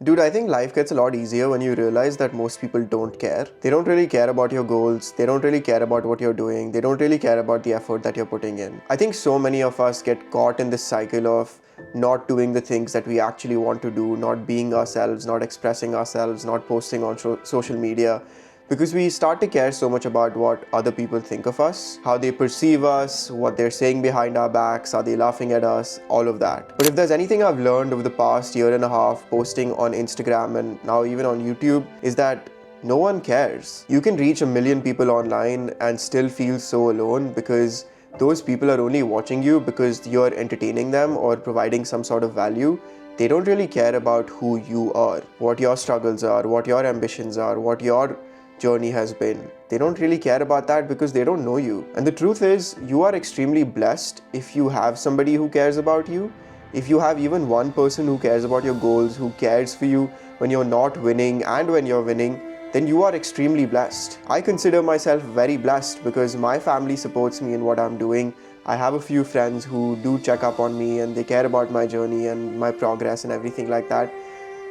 Dude, I think life gets a lot easier when you realize that most people don't care. They don't really care about your goals. They don't really care about what you're doing. They don't really care about the effort that you're putting in. I think so many of us get caught in this cycle of not doing the things that we actually want to do, not being ourselves, not expressing ourselves, not posting on social media, because we start to care so much about what other people think of us, how they perceive us, what they're saying behind our backs, are they laughing at us, all of that. But if there's anything I've learned over the past year and a half posting on Instagram and now even on YouTube, is that no one cares. You can reach 1 million people online and still feel so alone because those people are only watching you because you're entertaining them or providing some sort of value. They don't really care about who you are, what your struggles are, what your ambitions are, what your journey has been. They don't really care about that because they don't know you. And the truth is, you are extremely blessed if you have somebody who cares about you. If you have even one person who cares about your goals, who cares for you when you're not winning and when you're winning, then you are extremely blessed. I consider myself very blessed because my family supports me in what I'm doing. I have a few friends who do check up on me and they care about my journey and my progress and everything like that.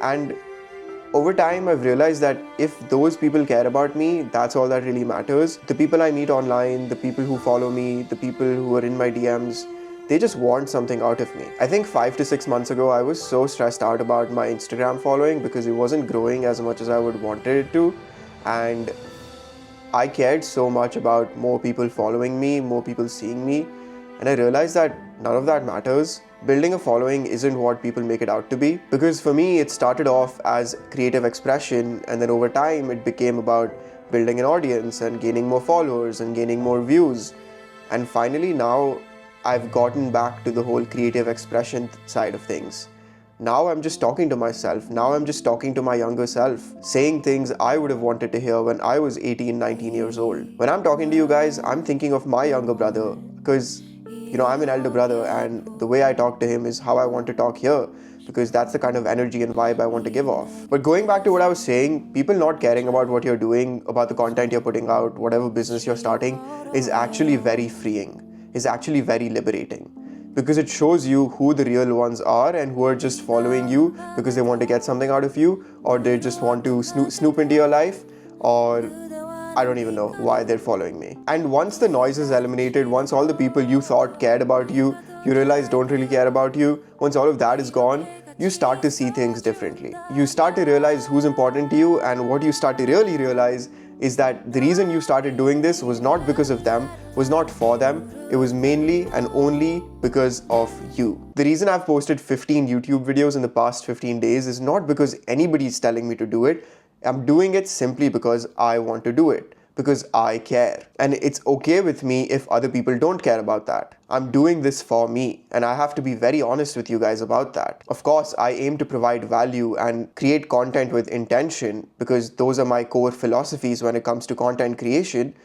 And over time, I've realized that if those people care about me, that's all that really matters. The people I meet online, the people who follow me, the people who are in my DMs, they just want something out of me. I think 5 to 6 months ago, I was so stressed out about my Instagram following because it wasn't growing as much as I would wanted it to. And I cared so much about more people following me, more people seeing me. And I realized that none of that matters. Building a following isn't what people make it out to be. Because for me, it started off as creative expression, and then over time, it became about building an audience and gaining more followers and gaining more views. And finally, now I've gotten back to the whole creative expression side of things. Now I'm just talking to myself. Now I'm just talking to my younger self, saying things I would have wanted to hear when I was 18, 19 years old. When I'm talking to you guys, I'm thinking of my younger brother because I'm an elder brother, and the way I talk to him is how I want to talk here because that's the kind of energy and vibe I want to give off. But going back to what I was saying, people not caring about what you're doing, about the content you're putting out, whatever business you're starting, is actually very freeing, is actually very liberating. Because it shows you who the real ones are and who are just following you because they want to get something out of you, or they just want to snoop into your life, or I don't even know why they're following me. And once the noise is eliminated, once all the people you thought cared about you, you realize don't really care about you, once all of that is gone, you start to see things differently. You start to realize who's important to you, and what you start to really realize is that the reason you started doing this was not because of them, was not for them, it was mainly and only because of you. The reason I've posted 15 YouTube videos in the past 15 days is not because anybody's telling me to do it. I'm doing it simply because I want to do it, because I care. And it's okay with me if other people don't care about that. I'm doing this for me, and I have to be very honest with you guys about that. Of course, I aim to provide value and create content with intention because those are my core philosophies when it comes to content creation.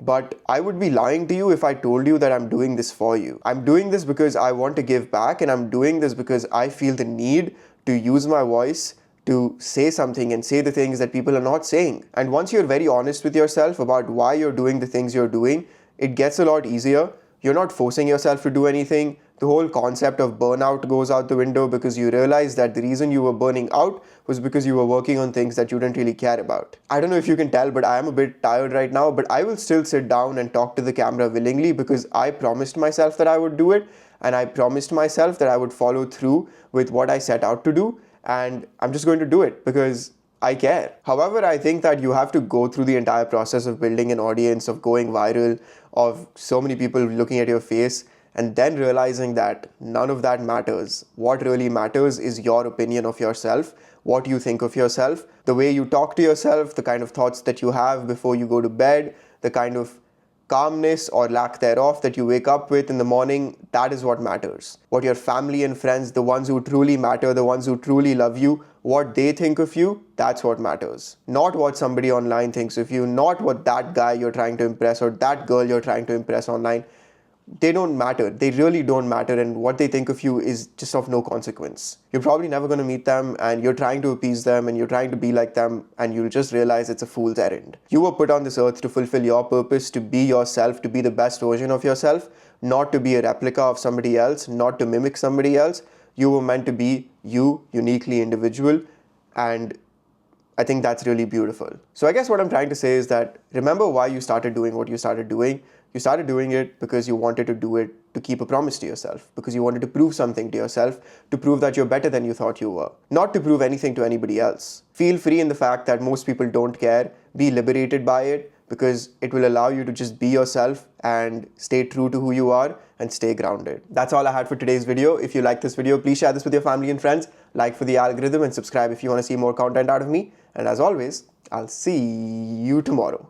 But I would be lying to you if I told you that I'm doing this for you. I'm doing this because I want to give back, and I'm doing this because I feel the need to use my voice to say something and say the things that people are not saying. And once you're very honest with yourself about why you're doing the things you're doing, it gets a lot easier. You're not forcing yourself to do anything. The whole concept of burnout goes out the window because you realize that the reason you were burning out was because you were working on things that you didn't really care about. I don't know if you can tell, but I am a bit tired right now, but I will still sit down and talk to the camera willingly because I promised myself that I would do it, and I promised myself that I would follow through with what I set out to do. And I'm just going to do it because I care. However, I think that you have to go through the entire process of building an audience, of going viral, of so many people looking at your face, and then realizing that none of that matters. What really matters is your opinion of yourself, what you think of yourself, the way you talk to yourself, the kind of thoughts that you have before you go to bed, the kind of calmness or lack thereof that you wake up with in the morning. That is what matters. What your family and friends, the ones who truly matter, the ones who truly love you, what they think of you, that's what matters. Not what somebody online thinks of you, not what that guy you're trying to impress or that girl you're trying to impress online. They don't matter. They really don't matter, and what they think of you is just of no consequence. You're probably never going to meet them, and you're trying to appease them, and you're trying to be like them, and you'll just realize it's a fool's errand. You were put on this earth to fulfill your purpose, to be yourself, to be the best version of yourself, not to be a replica of somebody else, not to mimic somebody else. You were meant to be you, uniquely individual, And I think that's really beautiful. So I guess what I'm trying to say is that remember why you started doing what you started doing. You started doing it because you wanted to do it to keep a promise to yourself, because you wanted to prove something to yourself, to prove that you're better than you thought you were, not to prove anything to anybody else. Feel free in the fact that most people don't care. Be liberated by it, because it will allow you to just be yourself and stay true to who you are and stay grounded. That's all I had for today's video. If you like this video, please share this with your family and friends, like for the algorithm, and subscribe if you want to see more content out of me. And as always, I'll see you tomorrow.